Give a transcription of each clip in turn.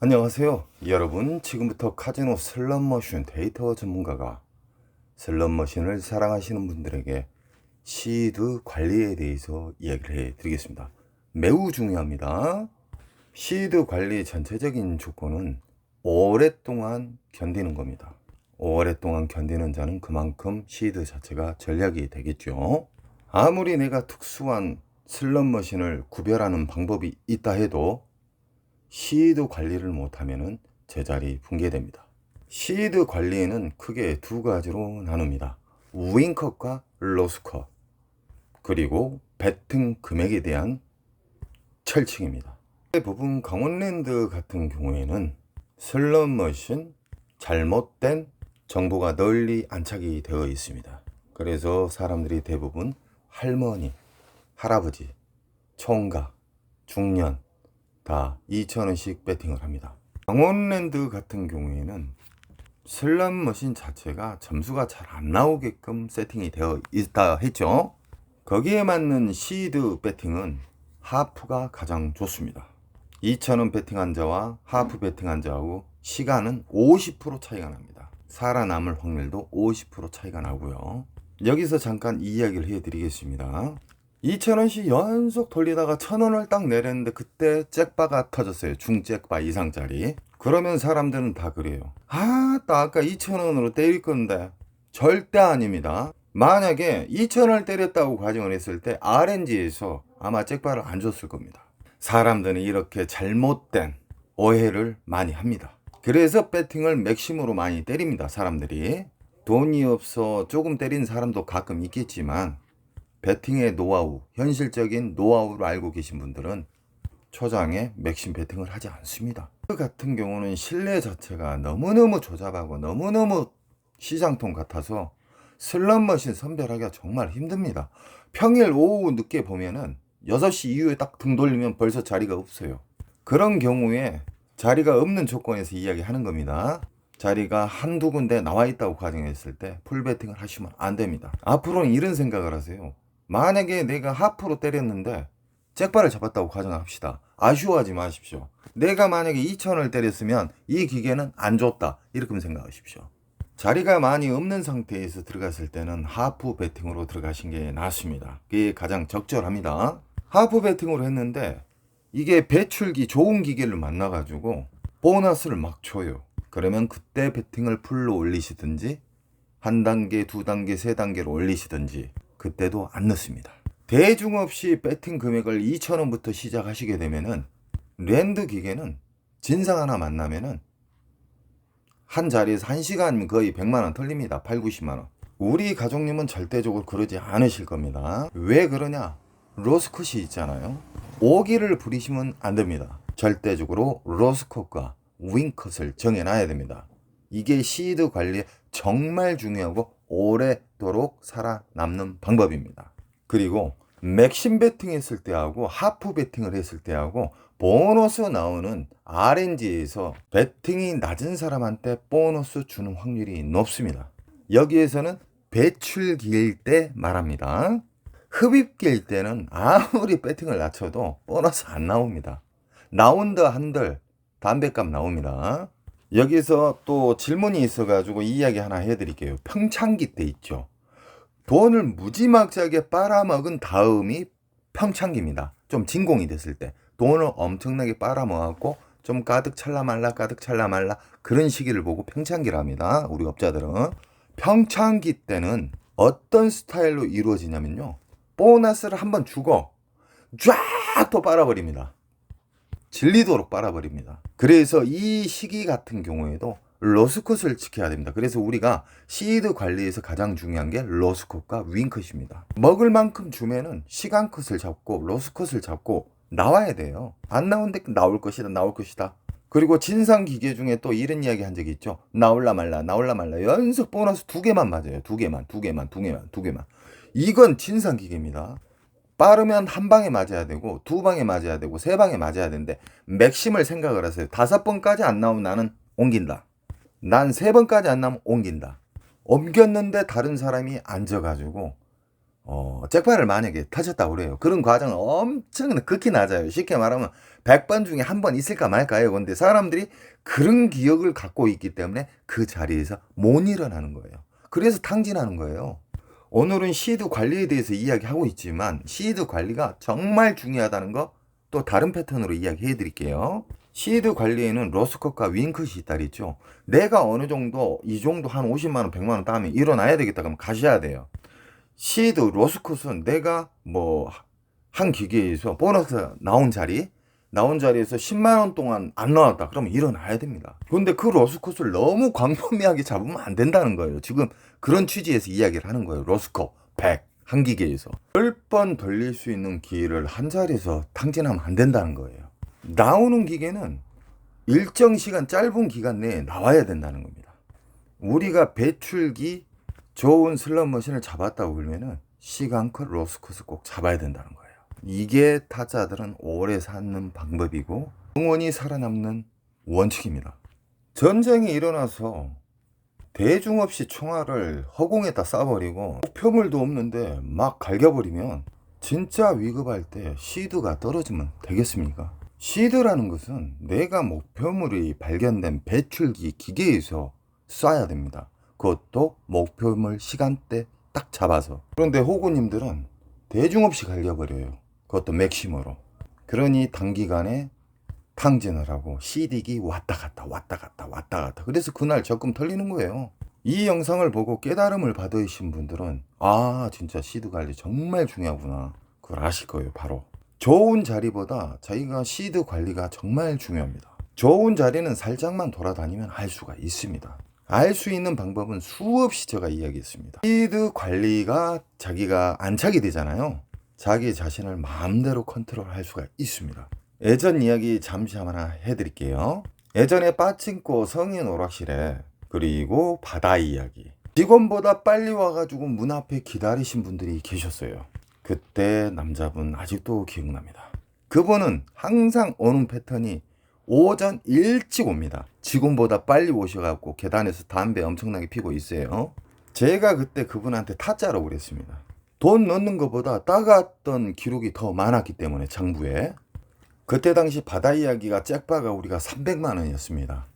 안녕하세요. 여러분, 지금부터 카지노 슬롯머신 데이터 전문가가 슬롯머신을 사랑하시는 분들에게 시드 관리에 대해서 이야기를 해드리겠습니다. 매우 중요합니다. 시드 관리 전체적인 조건은 오랫동안 견디는 겁니다. 오랫동안 견디는 자는 그만큼 시드 자체가 전략이 되겠죠. 아무리 내가 특수한 슬롯머신을 구별하는 방법이 있다 해도 시드 관리를 못하면 제자리 붕괴됩니다. 시드 관리에는 크게 두 가지로 나눕니다. 윙컷과 로스컷, 그리고 베팅 금액에 대한 철칙입니다. 대부분 강원랜드 같은 경우에는 슬롯머신 잘못된 정보가 널리 안착이 되어 있습니다. 그래서 사람들이 대부분 할머니, 할아버지, 총각, 중년 다 2,000원씩 배팅을 합니다. 강원랜드 같은 경우에는 슬롯머신 자체가 점수가 잘 안 나오게끔 세팅이 되어 있다 했죠. 거기에 맞는 시드 배팅은 하프가 가장 좋습니다. 2,000원 배팅한 자와 하프 배팅한 자하고 시간은 50% 차이가 납니다. 살아남을 확률도 50% 차이가 나고요. 여기서 잠깐 이야기를 해드리겠습니다. 2,000원씩 연속 돌리다가 1,000원을 딱 내렸는데 그때 잭바가 터졌어요. 중잭바 이상짜리. 그러면 사람들은 다 그래요. 나 아까 2,000원으로 때릴 건데. 절대 아닙니다. 만약에 2,000원을 때렸다고 가정을 했을 때 RNG에서 아마 잭바를 안 줬을 겁니다. 사람들은 이렇게 잘못된 오해를 많이 합니다. 그래서 배팅을 맥심으로 많이 때립니다. 사람들이. 돈이 없어 조금 때린 사람도 가끔 있겠지만 배팅의 노하우, 현실적인 노하우를 알고 계신 분들은 초장에 맥심 배팅을 하지 않습니다. 그 같은 경우는 실내 자체가 너무너무 조잡하고 너무너무 시장통 같아서 슬롯머신 선별하기가 정말 힘듭니다. 평일 오후 늦게 보면은 6시 이후에 딱 등 돌리면 벌써 자리가 없어요. 그런 경우에 자리가 없는 조건에서 이야기하는 겁니다. 자리가 한두 군데 나와 있다고 가정했을 때 풀배팅을 하시면 안 됩니다. 앞으로는 이런 생각을 하세요. 만약에 내가 하프로 때렸는데 잭바를 잡았다고 가정합시다. 아쉬워하지 마십시오. 내가 만약에 2,000원을 때렸으면 이 기계는 안 줬다. 이렇게 생각하십시오. 자리가 많이 없는 상태에서 들어갔을 때는 하프 배팅으로 들어가신 게 낫습니다. 그게 가장 적절합니다. 하프 배팅으로 했는데 이게 배출기 좋은 기계를 만나가지고 보너스를 막 줘요. 그러면 그때 배팅을 풀로 올리시든지 한 단계, 두 단계, 세 단계로 올리시든지 그때도 안 넣습니다. 대중 없이 배팅 금액을 2,000원부터 시작하시게 되면은 랜드 기계는 진상 하나 만나면은 한 자리에서 1시간 거의 100만원 털립니다. 8, 90만원. 우리 가족님은 절대적으로 그러지 않으실 겁니다. 왜 그러냐? 로스컷이 있잖아요. 오기를 부리시면 안 됩니다. 절대적으로 로스컷과 윙컷을 정해놔야 됩니다. 이게 시드 관리에 정말 중요하고 오래도록 살아남는 방법입니다. 그리고 맥심 배팅 했을 때하고 하프 배팅을 했을 때하고 보너스 나오는 RNG에서 배팅이 낮은 사람한테 보너스 주는 확률이 높습니다. 여기에서는 배출기일 때 말합니다. 흡입기일 때는 아무리 배팅을 낮춰도 보너스 안 나옵니다. 나온다 한들 담배값 나옵니다. 여기서 또 질문이 있어가지고 이야기 하나 해드릴게요. 평창기 때 있죠. 돈을 무지막지하게 빨아먹은 다음이 평창기입니다. 좀 진공이 됐을 때 돈을 엄청나게 빨아먹었고 좀 가득 찰라말라 가득 찰라말라 그런 시기를 보고 평창기를 합니다. 우리 업자들은. 평창기 때는 어떤 스타일로 이루어지냐면요. 보너스를 한번 주고 쫙 또 빨아버립니다. 질리도록 빨아버립니다. 그래서 이 시기 같은 경우에도 로스컷을 지켜야 됩니다. 그래서 우리가 시드 관리에서 가장 중요한 게 로스컷과 윙컷입니다. 먹을 만큼 주면은 시간컷을 잡고 로스컷을 잡고 나와야 돼요. 안 나오는데 나올 것이다 나올 것이다. 그리고 진상 기계 중에 또 이런 이야기 한 적이 있죠. 나올라 말라 연속 보너스 2개만 맞아요. 2개만. 이건 진상 기계입니다. 빠르면 한 방에 맞아야 되고 두 방에 맞아야 되고 세 방에 맞아야 되는데 맥심을 생각을 하세요. 5번까지 안 나오면 나는 옮긴다. 난 3번까지 안 나오면 옮긴다. 옮겼는데 다른 사람이 앉아가지고 잭바를 만약에 타셨다고 그래요. 그런 과정은 엄청 극히 낮아요. 쉽게 말하면 100번 중에 한 번 있을까 말까요. 근데 사람들이 그런 기억을 갖고 있기 때문에 그 자리에서 못 일어나는 거예요. 그래서 탕진하는 거예요. 오늘은 시드 관리에 대해서 이야기하고 있지만 시드 관리가 정말 중요하다는 거 또 다른 패턴으로 이야기해 드릴게요. 시드 관리에는 로스컷과 윈컷이 있다 그랬죠. 내가 어느 정도 이 정도 한 50만 원, 100만 원 따면 일어나야 되겠다 그러면 가셔야 돼요. 시드 로스컷은 내가 뭐 한 기계에서 보너스 나온 자리에서 10만 원 동안 안 나왔다 그러면 일어나야 됩니다. 그런데 그 로스컷을 너무 광범위하게 잡으면 안 된다는 거예요. 지금 그런 취지에서 이야기를 하는 거예요. 로스컷 100 한 기계에서 10번 돌릴 수 있는 기회를 한 자리에서 탕진하면 안 된다는 거예요. 나오는 기계는 일정 시간 짧은 기간 내에 나와야 된다는 겁니다. 우리가 배출기 좋은 슬롯머신을 잡았다고 그러면은 시간컷 로스컷을 꼭 잡아야 된다는 거예요. 이게 타짜들은 오래 사는 방법이고 영원히 살아남는 원칙입니다. 전쟁이 일어나서 대중 없이 총알을 허공에다 쏴버리고 목표물도 없는데 막 갈겨버리면 진짜 위급할 때 시드가 떨어지면 되겠습니까? 시드라는 것은 내가 목표물이 발견된 배출기 기계에서 쏴야 됩니다. 그것도 목표물 시간대 딱 잡아서. 그런데 호구님들은 대중 없이 갈겨버려요. 그것도 맥시머로. 그러니 단기간에 탕진을 하고 시디기 왔다 갔다 왔다 갔다 왔다 갔다. 그래서 그날 적금 털리는 거예요. 이 영상을 보고 깨달음을 받으신 분들은 아 진짜 시드 관리 정말 중요하구나. 그걸 아실 거예요. 바로 좋은 자리보다 자기가 시드 관리가 정말 중요합니다. 좋은 자리는 살짝만 돌아다니면 알 수가 있습니다. 알 수 있는 방법은 수없이 제가 이야기했습니다. 시드 관리가 자기가 안착이 되잖아요. 자기 자신을 마음대로 컨트롤할 수가 있습니다. 예전 이야기 잠시 하나 해드릴게요. 예전에 빠친코 성인 오락실에 그리고 바다 이야기 직원보다 빨리 와가지고 문 앞에 기다리신 분들이 계셨어요. 그때 남자분 아직도 기억납니다. 그분은 항상 오는 패턴이 오전 일찍 옵니다. 직원보다 빨리 오셔갖고 계단에서 담배 엄청나게 피고 있어요. 제가 그때 그분한테 타짜라고 그랬습니다. 돈 넣는 것보다 따갔던 기록이 더 많았기 때문에 장부에. 그때 당시 바다 이야기가 잭바가 우리가 300만 원이었습니다.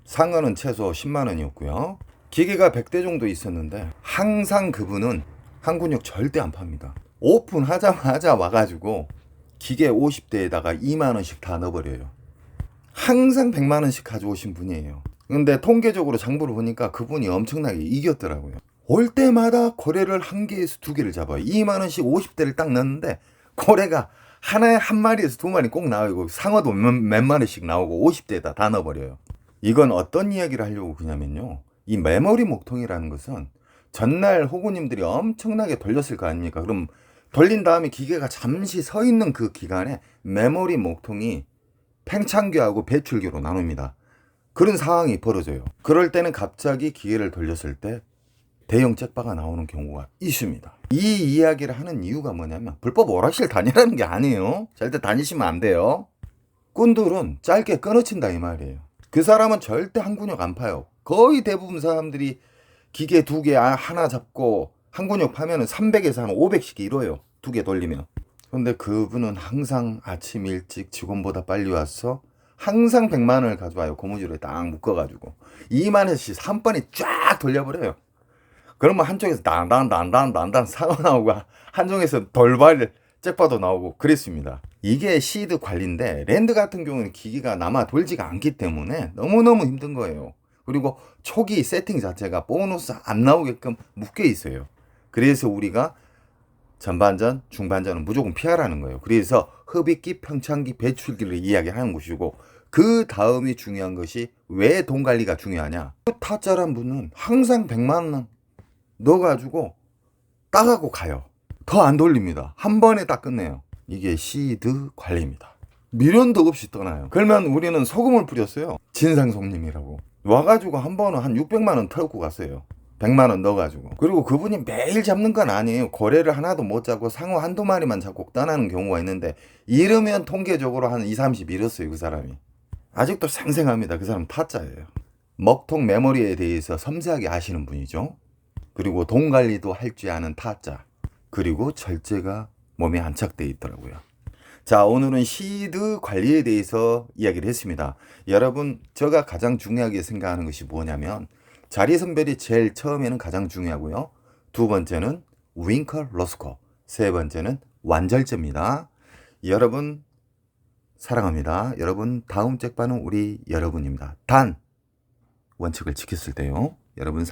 상어는 최소 10만 원이었고요. 기계가 100대 정도 있었는데 항상 그분은 한군역 절대 안 팝니다. 오픈하자마자 와가지고 기계 50대에다가 2만 원씩 다 넣어버려요. 항상 100만 원씩 가져오신 분이에요. 근데 통계적으로 장부를 보니까 그분이 엄청나게 이겼더라고요. 올 때마다 고래를 한 개에서 두 개를 잡아요. 2만 원씩 50대를 딱 넣는데 고래가 하나에 한 마리에서 두 마리 꼭 나오고 상어도 몇 마리씩 나오고 50대에다 다 넣어버려요. 이건 어떤 이야기를 하려고 그러냐면요. 이 메모리 목통이라는 것은 전날 호구님들이 엄청나게 돌렸을 거 아닙니까? 그럼 돌린 다음에 기계가 잠시 서 있는 그 기간에 메모리 목통이 팽창기하고 배출기로 나눕니다. 그런 상황이 벌어져요. 그럴 때는 갑자기 기계를 돌렸을 때 대형 잭바가 나오는 경우가 있습니다. 이 이야기를 하는 이유가 뭐냐면 불법 오락실 다니라는 게 아니에요. 절대 다니시면 안 돼요. 꾼들은 짧게 끊어친다 이 말이에요. 그 사람은 절대 한 근육 안 파요. 거의 대부분 사람들이 기계 두 개 하나 잡고 한 근육 파면은 300에서 한 500씩 이뤄요. 두 개 돌리면. 근데 그분은 항상 아침 일찍 직원보다 빨리 와서 항상 100만 원을 가져와요. 고무줄에 딱 묶어가지고 2만 원씩 3번에 쫙 돌려버려요. 그러면 한쪽에서 단단 사고 나오고 한쪽에서 돌발 잭바도 나오고 그랬습니다. 이게 시드 관리인데 랜드 같은 경우는 기기가 남아 돌지가 않기 때문에 너무너무 힘든 거예요. 그리고 초기 세팅 자체가 보너스 안 나오게끔 묶여 있어요. 그래서 우리가 전반전, 중반전은 무조건 피하라는 거예요. 그래서 흡입기, 평창기, 배출기를 이야기하는 것이고 그 다음이 중요한 것이 왜 돈 관리가 중요하냐. 그 타짜란 분은 항상 100만 원 넣어가지고 따가고 가요. 더 안 돌립니다. 한 번에 딱 끝내요. 이게 시드 관리입니다. 미련도 없이 떠나요. 그러면 우리는 소금을 뿌렸어요. 진상손님이라고. 와가지고 한 번은 한 600만 원 털고 갔어요. 100만 원 넣어가지고. 그리고 그분이 매일 잡는 건 아니에요. 고래를 하나도 못 잡고 상어 한두 마리만 잡고 떠나는 경우가 있는데 이러면 통계적으로 한 2, 30 잃었어요. 그 사람이. 아직도 생생합니다. 그 사람 타짜예요. 먹통 메모리에 대해서 섬세하게 아시는 분이죠. 그리고 돈 관리도 할 줄 아는 타짜. 그리고 절제가 몸에 안착되어 있더라고요. 자, 오늘은 시드 관리에 대해서 이야기를 했습니다. 여러분, 제가 가장 중요하게 생각하는 것이 뭐냐면 자리 선별이 제일 처음에는 가장 중요하고요. 두 번째는 윙커 로스코, 세 번째는 완절제입니다. 여러분 사랑합니다. 여러분 다음 잭반은 우리 여러분입니다. 단 원칙을 지켰을 때요. 여러분